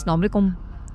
अस्सलाम वालेकुम।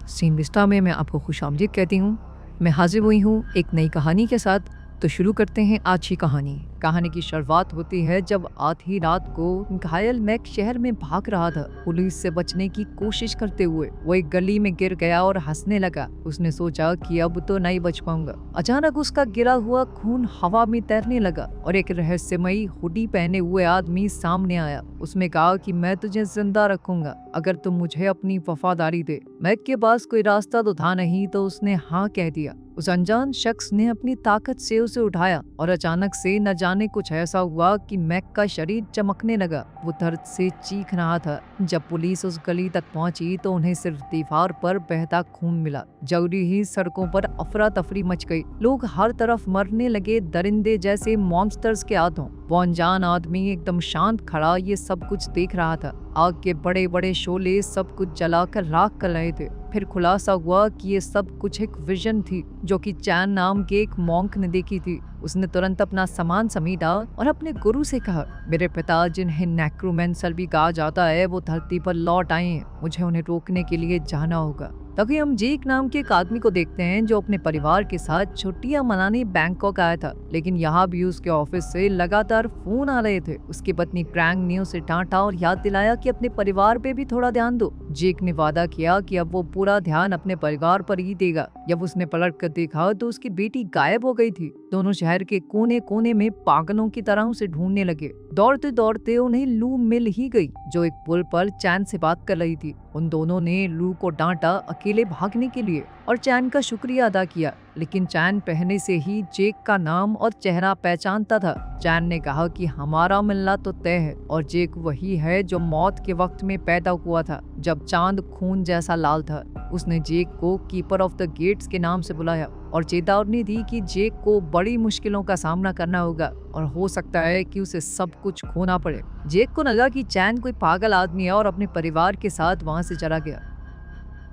Scene Vista में मैं आपको खुशामदीद कहती हूँ। मैं हाजिर हुई हूँ एक नई कहानी के साथ। तो शुरू करते हैं आज की कहानी। कहानी की शुरुआत होती है जब आधी रात को घायल मैक शहर में भाग रहा था, पुलिस से बचने की कोशिश करते हुए। वो एक गली में गिर गया और हंसने लगा। उसने सोचा कि अब तो नहीं बच पाऊंगा। अचानक उसका गिरा हुआ खून हवा में तैरने लगा और एक रहस्यमयी हुडी पहने हुए आदमी सामने आया। उसने कहा कि मैं तुझे जिंदा रखूंगा अगर तुम मुझे अपनी वफादारी दे। मैक के पास कोई रास्ता तो था नहीं, तो उसने हाँ कह दिया। उस अनजान शख्स ने अपनी ताकत से उसे उठाया और अचानक से न जाने कुछ ऐसा हुआ कि मैक का शरीर चमकने लगा। वो दर्द से चीख रहा था। जब पुलिस उस गली तक पहुंची तो उन्हें सिर्फ दीवार पर बहता खून मिला। जल्दी ही सड़कों पर अफरा तफरी मच गई। लोग हर तरफ मरने लगे, दरिंदे जैसे मॉन्स्टर्स के हाथों। वो अनजान आदमी एकदम शांत खड़ा ये सब कुछ देख रहा था। आग के बड़े बड़े शोले सब कुछ जलाकर राख कर रहे थे। फिर खुलासा हुआ कि ये सब कुछ एक विजन थी जो कि चैन नाम के एक मॉन्क ने देखी थी। उसने तुरंत अपना सामान समेटा और अपने गुरु से कहा, मेरे पिता जिन्हें नेक्रोमेंसर भी कहा जाता है वो धरती पर लौट आए हैं। मुझे उन्हें रोकने के लिए जाना होगा। तभी हम जेक नाम के एक आदमी को देखते हैं जो अपने परिवार के साथ छुट्टियां मनाने बैंकॉक आया था, लेकिन यहाँ भी उसके ऑफिस से लगातार फोन आ रहे थे। उसकी पत्नी क्रैंग ने उसे डांटा और याद दिलाया कि अपने परिवार पे भी थोड़ा ध्यान दो। जेक ने वादा किया कि अब वो पूरा ध्यान अपने परिवार पर ही देगा। जब उसने पलट कर देखा तो उसकी बेटी गायब हो गई थी। दोनों शहर के कोने कोने में पागलों की तरह उसे ढूंढने लगे। दौड़ते दौड़ते उन्हें लू मिल ही गई जो एक पुल पर चैन से बात कर रही थी। उन दोनों ने लू को डांटा अकेले भागने के लिए और चैन का शुक्रिया अदा किया, लेकिन चैन पहले से ही जेक का नाम और चेहरा पहचानता था। चैन ने कहा कि हमारा मिलना तो तय है और जेक वही है जो मौत के वक्त में पैदा हुआ था जब चांद खून जैसा लाल था। उसने जेक को कीपर ऑफ द गेट्स के नाम से बुलाया और चेतावनी दी कि जेक को बड़ी मुश्किलों का सामना करना होगा और हो सकता है कि उसे सब कुछ खोना पड़े। जेक को लगा कि चैन कोई पागल आदमी है और अपने परिवार के साथ वहां से चला गया।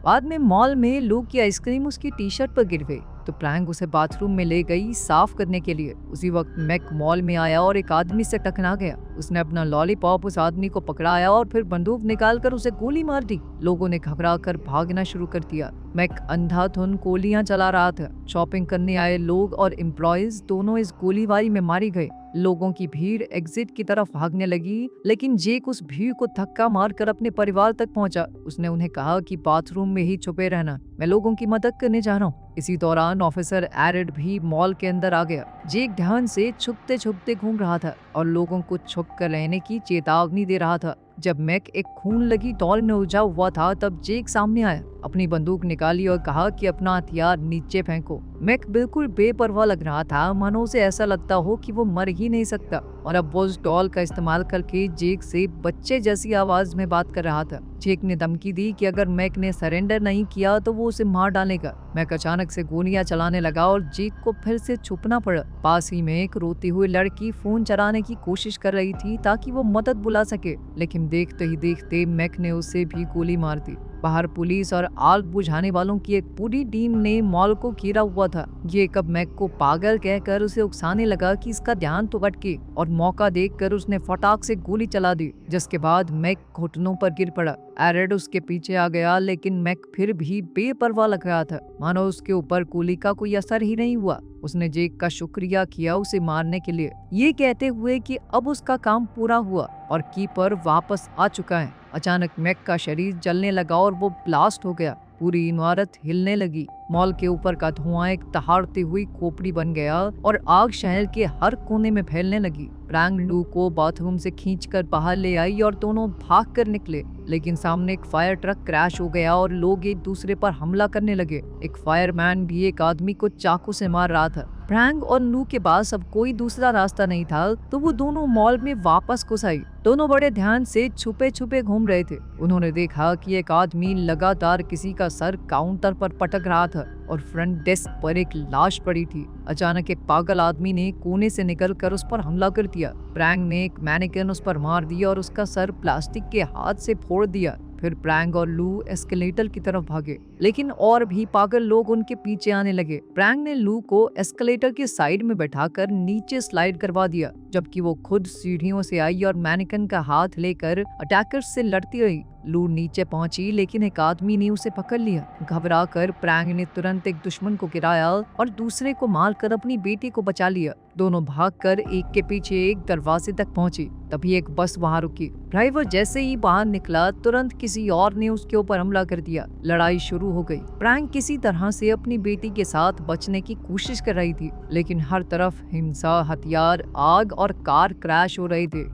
बाद में मॉल में लू की आइसक्रीम उसकी टी शर्ट पर गिर गई तो प्रैंक उसे बाथरूम में ले गई साफ करने के लिए। उसी वक्त मैक मॉल में आया और एक आदमी से टकरा गया। उसने अपना लॉलीपॉप उस आदमी को पकड़ाया और फिर बंदूक निकालकर उसे गोली मार दी। लोगों ने घबराकर भागना शुरू कर दिया। मैक अंधाधुन गोलियां चला रहा था। शॉपिंग करने आए लोग और एम्प्लॉयज दोनों इस गोलीबारी में मारे गए। लोगों की भीड़ एग्जिट की तरफ भागने लगी, लेकिन जेक उस भीड़ को धक्का मारकर अपने परिवार तक पहुंचा। उसने उन्हें कहा कि बाथरूम में ही छुपे रहना, मैं लोगों की मदद करने जा रहा हूँ। इसी दौरान ऑफिसर एरिड भी मॉल के अंदर आ गया। जेक ध्यान से छुपते छुपते घूम रहा था और लोगों को छुप कर रहने की चेतावनी दे रहा था। जब मैक एक खून लगी टॉल में उलझा हुआ था तब जेक सामने आया, अपनी बंदूक निकाली और कहा कि अपना हथियार नीचे फेंको। मैक बिल्कुल बेपरवाह लग रहा था, मानो उसे ऐसा लगता हो कि वो मर ही नहीं सकता और अब वो उस डॉल का इस्तेमाल करके जेक से बच्चे जैसी आवाज में बात कर रहा था। जेक ने धमकी दी कि अगर मैक ने सरेंडर नहीं किया तो वो उसे मार डालेगा। मैक अचानक से गोलियां चलाने लगा और जेक को फिर से छुपना पड़ा। पास ही में एक रोती हुई लड़की फोन चलाने की कोशिश कर रही थी ताकि वो मदद बुला सके, लेकिन देखते ही देखते मैक ने उसे भी गोली मार दी। बाहर पुलिस और आग बुझाने वालों की एक पूरी टीम ने मॉल को घेरा हुआ था। ये कब मैक को पागल कहकर उसे उकसाने लगा कि इसका ध्यान तो भटके और मौका देखकर उसने फटाक से गोली चला दी, जिसके बाद मैक घुटनों पर गिर पड़ा। एरिड उसके पीछे आ गया, लेकिन मैक फिर भी बेपरवाह लग रहा था, मानो उसके ऊपर गोली का कोई असर ही नहीं हुआ। उसने जेक का शुक्रिया किया उसे मारने के लिए, ये कहते हुए कि अब उसका काम पूरा हुआ और कीपर वापस आ चुका है। अचानक मैक का शरीर जलने लगा और वो ब्लास्ट हो गया। पूरी इमारत हिलने लगी। मॉल के ऊपर का धुआं एक दहाड़ती हुई खोपड़ी बन गया और आग शहर के हर कोने में फैलने लगी। प्रैंक लू को बाथरूम से खींचकर बाहर ले आई और दोनों भाग कर निकले, लेकिन सामने एक फायर ट्रक क्रैश हो गया और लोग एक दूसरे पर हमला करने लगे। एक फायरमैन भी एक आदमी को चाकू से मार रहा था। प्रैंक और लू के पास अब कोई दूसरा रास्ता नहीं था, तो वो दोनों मॉल में वापस घुस आई। दोनों बड़े ध्यान से छुपे छुपे घूम रहे थे। उन्होंने देखा कि एक आदमी लगातार किसी का सर काउंटर पर पटक रहा था और फ्रंट डेस्क पर एक लाश पड़ी थी। अचानक एक पागल आदमी ने कोने से निकलकर उस पर हमला कर दिया। प्रैंक ने एक मैनिक्विन उस पर मार दिया और उसका सर प्लास्टिक के हाथ से फोड़ दिया। फिर प्रैंक और लू एस्केलेटर की तरफ भागे, लेकिन और भी पागल लोग उनके पीछे आने लगे। प्रैंक ने लू को एस्केलेटर के साइड में बैठाकर नीचे स्लाइड करवा दिया। जबकि वो खुद सीढ़ियों से आई और मैनिकन का हाथ लेकर अटैकर्स से लड़ती रही। लू नीचे पहुंची लेकिन एक आदमी ने उसे पकड़ लिया। घबरा कर प्रैंक ने तुरंत एक दुश्मन को गिराया और दूसरे को मारकर अपनी बेटी को बचा लिया। दोनों भागकर एक के पीछे एक दरवाजे तक पहुंची। तभी एक बस वहां रुकी। ड्राइवर जैसे ही बाहर निकला तुरंत किसी और ने उसके ऊपर हमला कर दिया। लड़ाई शुरू हो गई। प्रैंक किसी तरह से अपनी बेटी के साथ बचने की कोशिश कर रही थी, लेकिन हर तरफ हिंसा, हथियार, आग और कार क्रैश हो रहे थे।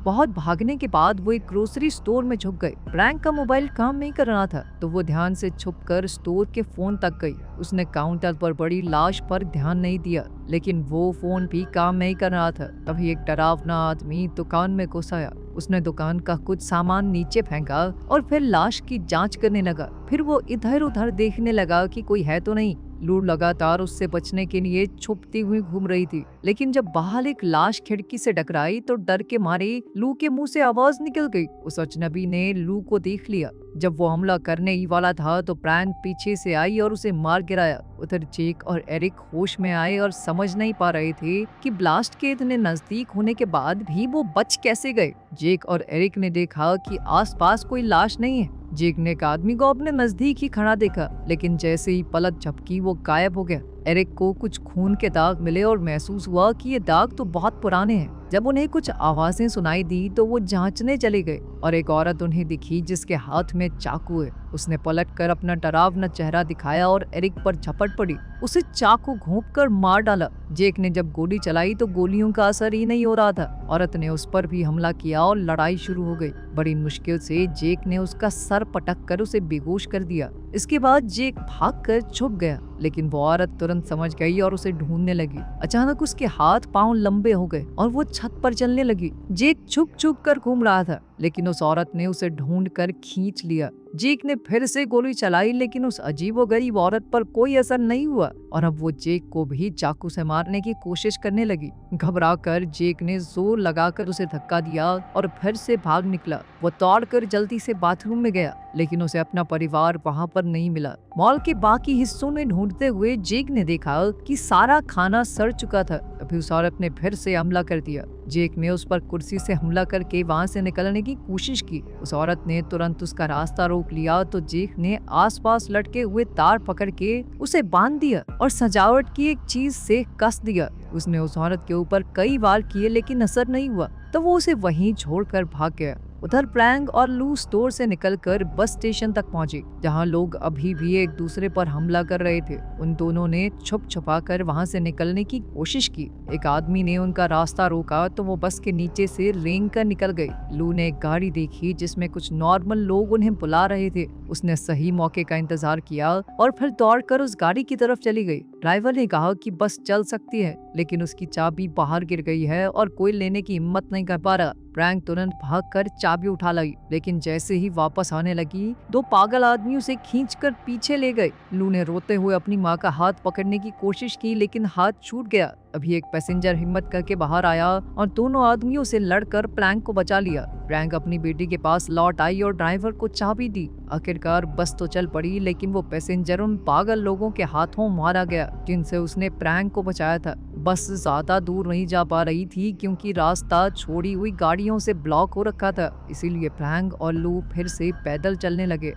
बहुत भागने के बाद वो एक ग्रोसरी स्टोर में छुप गए। प्रैंक का मोबाइल काम नहीं कर रहा था तो वो ध्यान से छुपकर स्टोर के फोन तक गई। उसने काउंटर पर पड़ी लाश पर ध्यान नहीं दिया, लेकिन वो फोन भी काम नहीं कर रहा था। तभी एक डरावना आदमी दुकान में घुस आया। उसने दुकान का कुछ सामान नीचे फेंका और फिर लाश की जांच करने लगा। फिर वो इधर उधर देखने लगा कि कोई है तो नहीं। लू लगातार उससे बचने के लिए छुपती हुई घूम रही थी, लेकिन जब बाहर एक लाश खिड़की से टकराई तो डर के मारे लू के मुंह से आवाज निकल गई। उस अजनबी ने लू को देख लिया। जब वो हमला करने ही वाला था तो प्रैंक पीछे से आई और उसे मार गिराया। उधर जेक और एरिक होश में आए और समझ नहीं पा रहे थे कि ब्लास्ट के इतने नजदीक होने के बाद भी वो बच कैसे गए। जेक और एरिक ने देखा कि आसपास कोई लाश नहीं है। जेक ने एक आदमी को अपने नजदीक ही खड़ा देखा, लेकिन जैसे ही पलक झपकी वो गायब हो गया। एरिक को कुछ खून के दाग मिले और महसूस हुआ कि ये दाग तो बहुत पुराने हैं। जब उन्हें कुछ आवाजें सुनाई दी तो वो जांचने चले गए और एक औरत उन्हें दिखी जिसके हाथ में चाकू है। उसने पलटकर अपना डरावना चेहरा दिखाया और एरिक पर झपट पड़ी। उसे चाकू घोंपकर मार डाला। जेक ने जब गोली चलाई तो गोलियों का असर ही नहीं हो रहा था। औरत ने उस पर भी हमला किया और लड़ाई शुरू हो गई। बड़ी मुश्किल से जेक ने उसका सर पटक कर उसे बेहोश कर दिया। इसके बाद जेक भागकर छुप गया, लेकिन वो औरत तुरंत समझ गई और उसे ढूंढने लगी। अचानक उसके हाथ पांव लंबे हो गए और वो छत पर चलने लगी। जेक छुप छुप कर घूम रहा था, लेकिन उस औरत ने उसे ढूंढ कर खींच लिया। जेक ने फिर से गोली चलाई, लेकिन उस अजीबोगरीब औरत पर कोई असर नहीं हुआ और अब वो जेक को भी चाकू से मारने की कोशिश करने लगी। घबराकर जेक ने जोर लगाकर उसे धक्का दिया और फिर से भाग निकला। वो दौड़कर जल्दी से बाथरूम में गया, लेकिन उसे अपना परिवार वहां पर नहीं मिला। मॉल के बाकी हिस्सों में ढूंढते हुए जेक ने देखा कि सारा खाना सड़ चुका था। अभी उस औरत ने फिर से हमला कर दिया। जेक ने उस पर कुर्सी से हमला करके वहां से निकलने की कोशिश की। उस औरत ने तुरंत उसका रास्ता रोक लिया तो जेक ने आसपास लटके हुए तार पकड़ के उसे बांध दिया और सजावट की एक चीज से कस दिया। उसने उस औरत के ऊपर कई वार किए, लेकिन असर नहीं हुआ तो वो उसे वहीं छोड़कर भाग गया। उधर प्रैंक और लू स्टोर से निकलकर बस स्टेशन तक पहुंचे, जहां लोग अभी भी एक दूसरे पर हमला कर रहे थे। उन दोनों ने छुप छुपा कर वहां से निकलने की कोशिश की। एक आदमी ने उनका रास्ता रोका तो वो बस के नीचे से रेंग कर निकल गई। लू ने एक गाड़ी देखी जिसमें कुछ नॉर्मल लोग उन्हें बुला रहे थे। उसने सही मौके का इंतजार किया और फिर दौड़कर उस गाड़ी की तरफ चली गई। ड्राइवर ने कहा कि बस चल सकती है, लेकिन उसकी चाबी बाहर गिर गई है और कोई लेने की हिम्मत नहीं कर पा रहा। प्रैंक तुरंत भागकर चाबी उठा लाई, लेकिन जैसे ही वापस आने लगी दो पागल आदमी उसे खींचकर पीछे ले गए। लू ने रोते हुए अपनी माँ का हाथ पकड़ने की कोशिश की, लेकिन हाथ छूट गया। अभी एक पैसेंजर हिम्मत करके बाहर आया और दोनों आदमियों से लड़कर प्रैंक को बचा लिया। प्रैंक अपनी बेटी के पास लौट आई और ड्राइवर को चाबी दी। आखिरकार बस तो चल पड़ी, लेकिन वो पैसेंजर उन पागल लोगों के हाथों मारा गया जिनसे उसने प्रैंक को बचाया था। बस ज्यादा दूर नहीं जा पा रही थी क्योंकि रास्ता छोड़ी हुई गाड़ियों से ब्लॉक हो रखा था। इसीलिए प्रैंक और लू फिर से पैदल चलने लगे।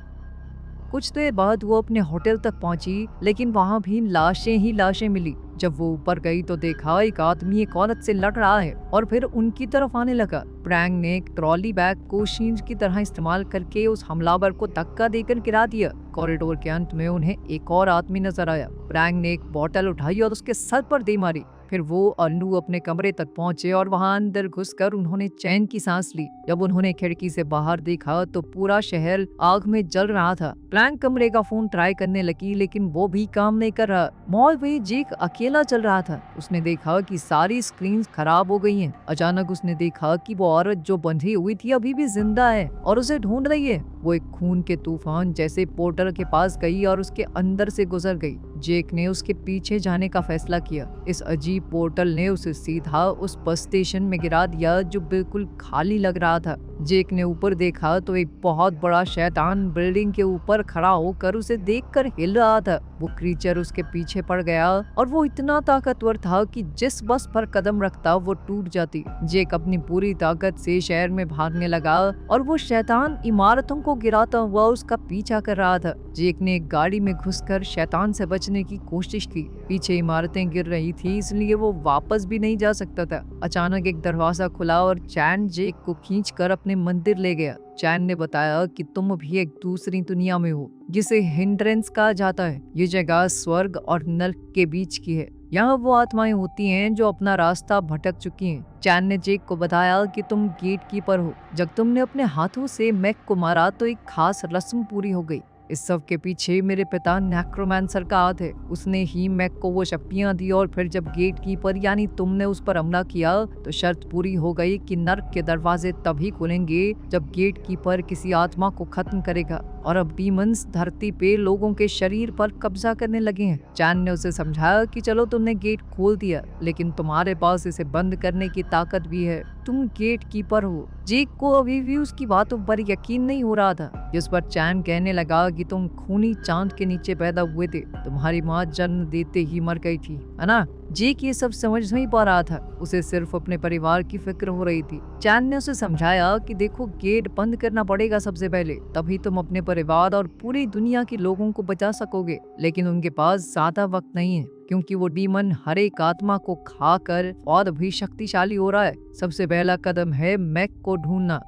कुछ देर बाद वो अपने होटल तक पहुंची, लेकिन वहां भी लाशें ही लाशें मिली। जब वो ऊपर गई तो देखा एक आदमी एक औरत से लड़ रहा है और फिर उनकी तरफ आने लगा। प्रैंक ने एक ट्रॉली बैग को शील्ड की तरह इस्तेमाल करके उस हमलावर को धक्का देकर गिरा दिया। कॉरिडोर के अंत में उन्हें एक और आदमी नजर आया। प्रैंक ने एक बोतल उठाई और उसके सर पर दे मारी। फिर वो और लू अपने कमरे तक पहुंचे और वहां अंदर घुसकर उन्होंने चैन की सांस ली। जब उन्होंने खिड़की से बाहर देखा तो पूरा शहर आग में जल रहा था। प्रैंक कमरे का फोन ट्राई करने लगी, लेकिन वो भी काम नहीं कर रहा। मॉल में जेक अकेला चल रहा था। उसने देखा कि सारी स्क्रीन खराब हो गई हैं। अचानक उसने देखा कि वो औरत जो बंधी हुई थी अभी भी जिंदा है और उसे ढूंढ रही है। वो एक खून के तूफान जैसे पोर्टल के पास गई और उसके अंदर से गुजर गई। जेक ने उसके पीछे जाने का फैसला किया। इस अजीब पोर्टल ने उसे सीधा उस बस स्टेशन में गिरा दिया जो बिल्कुल खाली लग रहा था। जेक ने ऊपर देखा तो एक बहुत बड़ा शैतान बिल्डिंग के ऊपर खड़ा होकर उसे देखकर हिल रहा था। वो क्रीचर उसके पीछे पड़ गया और वो इतना ताकतवर था कि जिस बस पर कदम रखता वो टूट जाती। जेक अपनी पूरी ताकत से शहर में भागने लगा और वो शैतान इमारतों को गिराता हुआ उसका पीछा कर रहा था। जेक ने एक गाड़ी में घुसकर शैतान से बचने की कोशिश की। पीछे इमारतें गिर रही थी इसलिए वो वापस भी नहीं जा सकता था। अचानक एक दरवाजा खुला और चैन जेक को खींचकर अपने मंदिर ले गया। चैन ने बताया कि तुम भी एक दूसरी दुनिया में हो जिसे हिंड्रेंस कहा जाता है। ये जगह स्वर्ग और नर्क के बीच की है। यहाँ वो आत्माएं होती हैं जो अपना रास्ता भटक चुकी हैं। चैन ने जेक को बताया कि तुम गेट कीपर हो। जब तुमने अपने हाथों से मैक को मारा तो एक खास रस्म पूरी हो गई। इस सब के पीछे मेरे पिता नेक्रोमैंसर का हाथ है। उसने ही मैक को वो शक्तियां दी और फिर जब गेट कीपर यानी तुमने उस पर हमला किया तो शर्त पूरी हो गई कि नर्क के दरवाजे तभी खुलेंगे जब गेट कीपर किसी आत्मा को खत्म करेगा। और अब डीमंस धरती पे लोगों के शरीर पर कब्जा करने लगे हैं। चैन ने उसे समझाया कि चलो तुमने गेट खोल दिया लेकिन तुम्हारे पास इसे बंद करने की ताकत भी है। तुम गेट कीपर हो। जेक को अभी भी उसकी बातों पर यकीन नहीं हो रहा था। जिस पर चैन कहने लगा कि तुम खूनी चांद के नीचे पैदा हुए थे। तुम्हारी माँ जन्म देते ही मर गई थी, है ना? जेक ये सब समझ नहीं पा रहा था। उसे सिर्फ अपने परिवार की फिक्र हो रही थी। चैन ने उसे समझाया कि देखो गेट बंद करना पड़ेगा सबसे पहले, तभी तुम अपने परिवार और पूरी दुनिया के लोगों को बचा सकोगे। लेकिन उनके पास ज्यादा वक्त नहीं है क्योंकि वो डीमन हर एक आत्मा को खाकर और भी शक्तिशाली हो रहा है। सबसे पहला कदम है मैक को ढूंढना।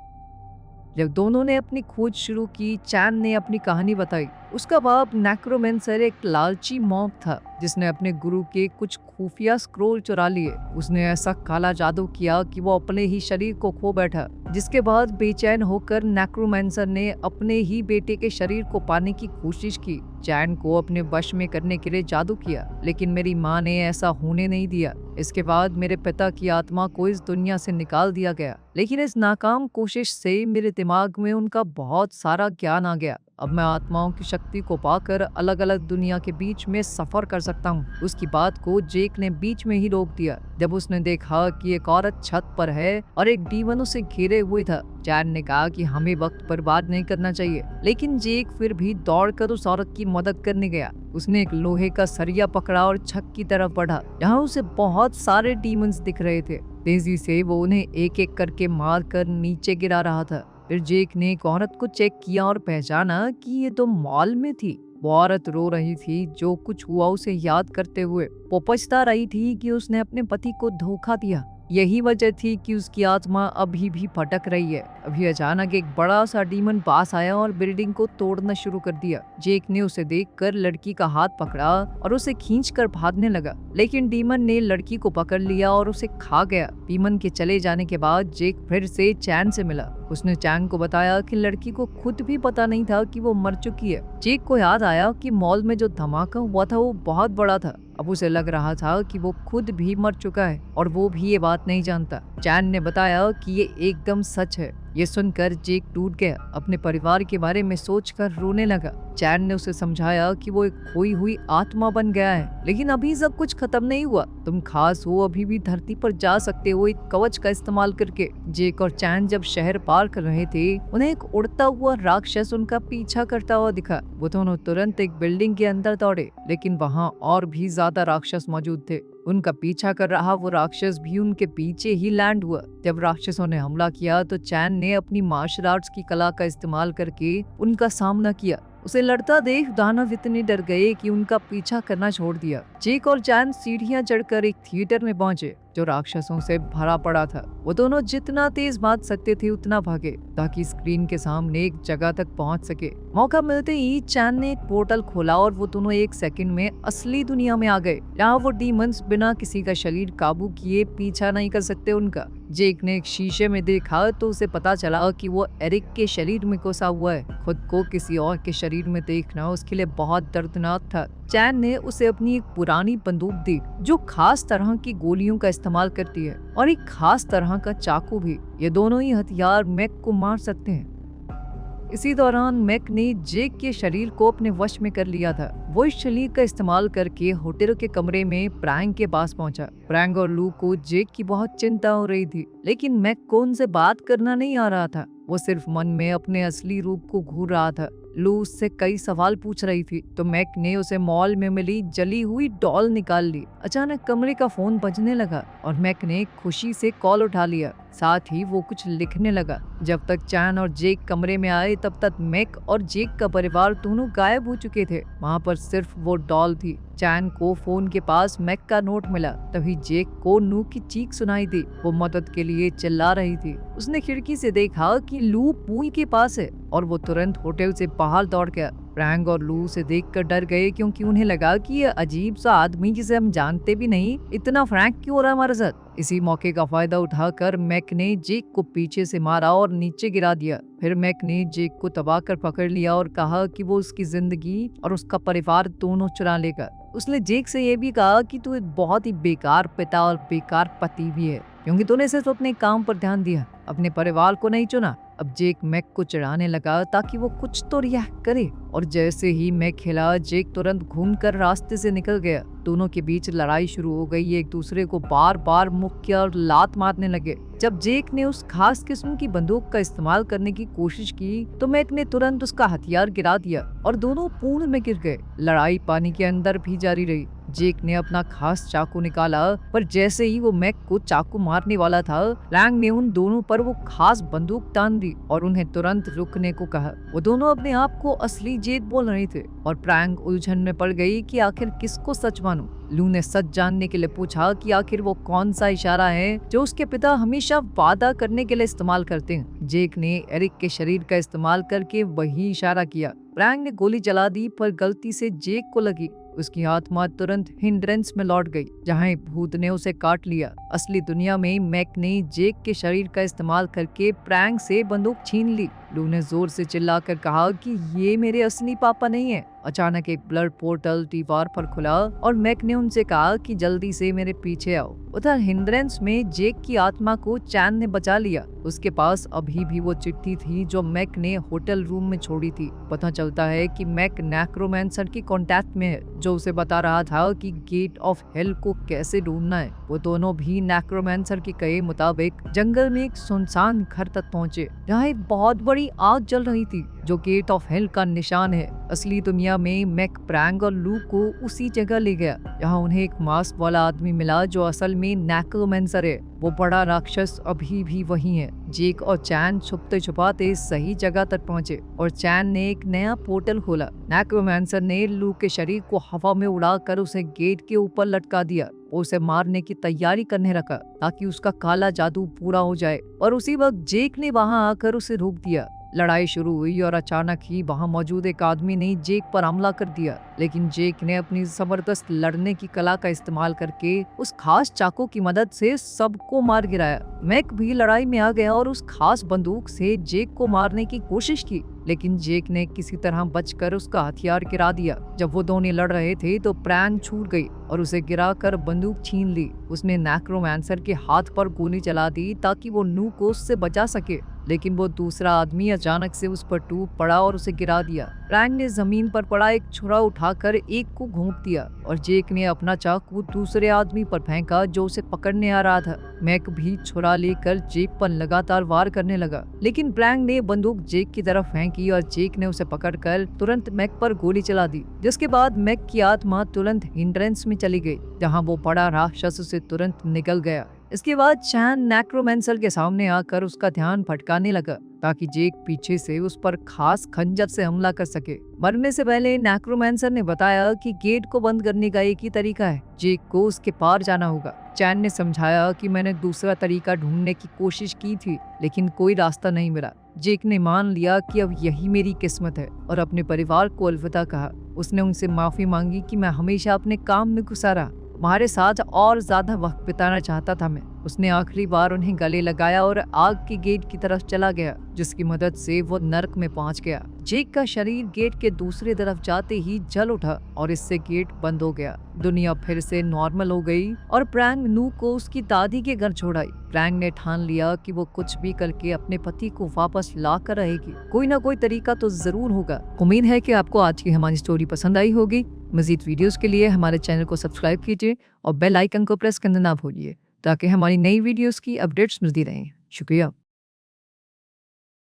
जब दोनों ने अपनी खोज शुरू की, चैन ने अपनी कहानी बताई। उसका बाप नेक्रोमैंसर एक लालची मॉन्क था जिसने अपने गुरु के कुछ खुफिया स्क्रोल चुरा लिए। उसने ऐसा काला जादू किया कि वो अपने ही शरीर को खो बैठा, जिसके बाद बेचैन होकर नेक्रोमैंसर ने अपने ही बेटे के शरीर को पाने की कोशिश की। चैन को अपने वश में करने के लिए जादू किया लेकिन मेरी माँ ने ऐसा होने नहीं दिया। इसके बाद मेरे पिता की आत्मा को इस दुनिया से निकाल दिया गया लेकिन इस नाकाम कोशिश से मेरे दिमाग में उनका बहुत सारा ज्ञान आ गया। अब मैं आत्माओं की शक्ति को पाकर अलग अलग दुनिया के बीच में सफर कर सकता हूँ। उसकी बात को जेक ने बीच में ही रोक दिया जब उसने देखा कि एक औरत छत पर है और एक डीमन उसे घेरे हुए था। चैन ने कहा कि हमें वक्त बर्बाद नहीं करना चाहिए लेकिन जेक फिर भी दौड़कर उस औरत की मदद करने गया। उसने एक लोहे का सरिया पकड़ा और छत की तरफ बढ़ा जहाँ उसे बहुत सारे डीमंस दिख रहे थे। तेजी से वो उन्हें एक एक करके मार कर नीचे गिरा रहा था। फिर जेक ने एक औरत को चेक किया और पहचाना कि ये तो मॉल में थी। वो औरत रो रही थी, जो कुछ हुआ उसे याद करते हुए। वो पछता रही थी कि उसने अपने पति को धोखा दिया। यही वजह थी कि उसकी आत्मा अभी भी भटक रही है। अभी अचानक एक बड़ा सा डीमन पास आया और बिल्डिंग को तोड़ना शुरू कर दिया। जेक ने उसे देखकर लड़की का हाथ पकड़ा और उसे खींचकर भागने लगा लेकिन डीमन ने लड़की को पकड़ लिया और उसे खा गया। डीमन के चले जाने के बाद जेक फिर से चैन से मिला। उसने चैन को बताया कि लड़की को खुद भी पता नहीं था कि वो मर चुकी है। जेक को याद आया कि मॉल में जो धमाका हुआ था वो बहुत बड़ा था। अब उसे लग रहा था कि वो खुद भी मर चुका है और वो भी ये बात नहीं जानता। चैन ने बताया कि ये एकदम सच है। ये सुनकर जेक टूट गया। अपने परिवार के बारे में सोचकर रोने लगा। चैन ने उसे समझाया कि वो एक खोई हुई आत्मा बन गया है लेकिन अभी सब कुछ खत्म नहीं हुआ। तुम खास हो, अभी भी धरती पर जा सकते हो एक कवच का इस्तेमाल करके। जेक और चैन जब शहर पार कर रहे थे, उन्हें एक उड़ता हुआ राक्षस उनका पीछा करता हुआ दिखा। वो दोनों तुरंत एक बिल्डिंग के अंदर दौड़े लेकिन वहाँ और भी ज्यादा राक्षस मौजूद थे। उनका पीछा कर रहा वो राक्षस भी उनके पीछे ही लैंड हुआ। जब राक्षसों ने हमला किया तो चैन ने अपनी मार्शल आर्ट्स की कला का इस्तेमाल करके उनका सामना किया। उसे लड़ता देख दानव इतने डर गए कि उनका पीछा करना छोड़ दिया। जेक और चैन सीढ़ियां चढ़कर एक थिएटर में पहुंचे जो राक्षसों से भरा पड़ा था। वो दोनों जितना तेज भाग सकते थे उतना भागे ताकि स्क्रीन के सामने एक जगह तक पहुंच सके। मौका मिलते ही चैन ने एक पोर्टल खोला और वो दोनों एक सेकंड में असली दुनिया में आ गए जहाँ वो डीमंस बिना किसी का शरीर काबू किए पीछा नहीं कर सकते उनका। जेक ने एक शीशे में देखा तो उसे पता चला कि वो एरिक के शरीर में घुसा हुआ है। खुद को किसी और के शरीर में देखना उसके लिए बहुत दर्दनाक था। चैन ने उसे अपनी एक पुरानी बंदूक दी जो खास तरह की गोलियों का इस्तेमाल करती है और एक खास तरह का चाकू भी। ये दोनों ही हथियार मैक को मार सकते हैं। इसी दौरान मैक ने जेक के शरीर को अपने वश में कर लिया था। वो इस शरीर का इस्तेमाल करके होटल के कमरे में प्रैंक के पास पहुंचा। प्रैंक और लू को जेक की बहुत चिंता हो रही थी, लेकिन मैक को उनसे बात करना नहीं आ रहा था। वो सिर्फ मन में अपने असली रूप को घूर रहा था। लू उससे कई सवाल पूछ रही थी तो मैक ने उसे मॉल में मिली जली हुई डॉल निकाल ली। अचानक कमरे का फोन बजने लगा और मैक ने खुशी से कॉल उठा लिया। साथ ही वो कुछ लिखने लगा। जब तक चैन और जेक कमरे में आए तब तक मैक और जेक का परिवार दोनों गायब हो चुके थे। वहाँ पर सिर्फ वो डॉल थी। चैन को फोन के पास मैक का नोट मिला। तभी जेक को नू की चीख सुनाई दी। वो मदद के लिए चिल्ला रही थी। उसने खिड़की से देखा कि लू पूल के पास है और वो तुरंत होटल से बाहर दौड़ गया। प्रैंक और लू से देखकर डर गए क्योंकि उन्हें लगा कि ये अजीब सा आदमी जिसे हम जानते भी नहीं इतना फ्रैंक क्यों हो रहा है हमारे साथ। इसी मौके का फायदा उठाकर मैक ने जेक को पीछे से मारा और नीचे गिरा दिया। फिर मैक ने जेक को दबाकर पकड़ लिया और कहा कि वो उसकी जिंदगी और उसका परिवार दोनों चुरा लेगा। उसने जेक से ये भी कहा कि तू एक बहुत ही बेकार पिता और बेकार पति भी है क्योंकि तूने सिर्फ अपने काम पर ध्यान दिया, अपने परिवार को नहीं चुना। अब जेक मैक को चिढ़ाने लगा ताकि वो कुछ तो रिएक्ट करे और जैसे ही मैक हिला जेक तुरंत घूमकर रास्ते से निकल गया। दोनों के बीच लड़ाई शुरू हो गई। एक दूसरे को बार बार मुक्के और लात मारने लगे। जब जेक ने उस खास किस्म की बंदूक का इस्तेमाल करने की कोशिश की तो मैक ने तुरंत उसका हथियार गिरा दिया और दोनों पूल में गिर गए। लड़ाई पानी के अंदर भी जारी रही। जेक ने अपना खास चाकू निकाला पर जैसे ही वो मैक को चाकू मारने वाला था लैंग ने उन दोनों पर वो खास बंदूक तान दी और उन्हें तुरंत रुकने को कहा। वो दोनों अपने आप को असली जेक बोल रहे थे और प्रैंक उलझन में पड़ गई कि आखिर किसको सच मानूं। लू ने सच जानने के लिए पूछा कि आखिर वो कौन सा इशारा है जो उसके पिता हमेशा वादा करने के लिए इस्तेमाल करते हैं। जेक ने एरिक के शरीर का इस्तेमाल करके वही इशारा किया। प्रैंक ने गोली चला दी पर गलती से जेक को लगी। उसकी आत्मा तुरंत हिंड्रेंस में लौट गई जहां एक भूत ने उसे काट लिया। असली दुनिया में मैक ने जेक के शरीर का इस्तेमाल करके प्रैंक से बंदूक छीन ली। लू ने जोर से चिल्लाकर कहा कि ये मेरे असली पापा नहीं है। अचानक एक ब्लड पोर्टल दीवार पर खुला और मैक ने उनसे कहा कि जल्दी से मेरे पीछे आओ। उधर हिंड्रेंस में जेक की आत्मा को चैन ने बचा लिया। उसके पास अभी भी वो चिट्ठी थी जो मैक ने होटल रूम में छोड़ी थी। पता चलता है कि मैक नेक्रोमैंसर के कांटेक्ट में है जो उसे बता रहा था कि गेट ऑफ हेल को कैसे ढूंढना है। वो दोनों भी नेक्रोमैंसर के कहे मुताबिक जंगल में एक सुनसान घर तक पहुंचे जहाँ एक बहुत बड़ी आग जल रही थी जो गेट ऑफ हेल का निशान है। असली दुनिया में मैक प्रैंक और लू को उसी जगह ले गया जहाँ उन्हें एक मास्क वाला आदमी मिला जो असल में नेक्रोमैंसर है। वो बड़ा राक्षस अभी भी वही है। जेक और चैन छुपते छुपाते सही जगह तक पहुंचे और चैन ने एक नया पोर्टल खोला। नेक्रोमैंसर ने लू के शरीर को हवा में उड़ाकर उसे गेट के ऊपर लटका दिया। वो उसे मारने की तैयारी करने रखा ताकि उसका काला जादू पूरा हो जाए और उसी वक्त जेक ने वहां आकर उसे रोक दिया। लड़ाई शुरू हुई और अचानक ही वहां मौजूद एक आदमी ने जेक पर हमला कर दिया, लेकिन जेक ने अपनी जबरदस्त लड़ने की कला का इस्तेमाल करके उस खास चाकू की मदद से सबको मार गिराया। मैक भी लड़ाई में आ गया और उस खास बंदूक से जेक को मारने की कोशिश की, लेकिन जेक ने किसी तरह बचकर उसका हथियार गिरा दिया। जब वो दोनों लड़ रहे थे तो प्रैंक छूट गई और उसे गिराकर बंदूक छीन ली। उसने नेक्रोमैंसर के हाथ पर गोली चला दी ताकि वो नू को उससे बचा सके, लेकिन वो दूसरा आदमी अचानक से उस पर टूट पड़ा और उसे गिरा दिया। प्रैंक ने जमीन पर पड़ा एक छुरा उठाकर एक को घोंप दिया और जेक ने अपना चाकू दूसरे आदमी पर फेंका जो उसे पकड़ने आ रहा था। मैक भी छुरा लेकर जेक पर लगातार वार करने लगा, लेकिन प्रैंक ने बंदूक जेक की तरफ फेंकी और जेक ने उसे पकड़कर तुरंत मैक पर गोली चला दी, जिसके बाद मैक की आत्मा तुरंत हिंड्रेंस में चली गई जहाँ वो बड़ा राक्षस उसे तुरंत निकल गया। इसके बाद चैन नेक्रोमैंसर के सामने आकर उसका ध्यान भटकाने लगा ताकि जेक पीछे से उस पर खास खंजर से हमला कर सके। मरने से पहले नेक्रोमैंसर ने बताया कि गेट को बंद करने का एक ही तरीका है, जेक को उसके पार जाना होगा। चैन ने समझाया कि मैंने दूसरा तरीका ढूंढने की कोशिश की थी लेकिन कोई रास्ता नहीं मिला। जेक ने मान लिया कि अब यही मेरी किस्मत है और अपने परिवार को अलविदा कहा। उसने उनसे माफी मांगी कि मैं हमेशा अपने काम में घुसा रहा, तुम्हारे साथ और ज्यादा वक्त बिताना चाहता था मैं, उसने आखिरी बार उन्हें गले लगाया और आग की गेट की तरफ चला गया, जिसकी मदद से वो नर्क में पहुंच गया। जेक का शरीर गेट के दूसरी तरफ जाते ही जल उठा और इससे गेट बंद हो गया। दुनिया फिर से नॉर्मल हो गई और प्रैंग नू को उसकी दादी के घर छोड़ आई। प्रैंग ने ठान लिया कि वो कुछ भी करके अपने पति को वापस ला कर रहेगी। कोई ना कोई तरीका तो जरूर होगा। उम्मीद है कि आपको आज की हमारी स्टोरी पसंद आई होगी। मजीद वीडियोस के लिए हमारे चैनल को सब्सक्राइब कीजिए और बेल आइकन को प्रेस करना ना भूलिए, ताकि हमारी नई वीडियोस की अपडेट्स मिलती रहें। शुक्रिया।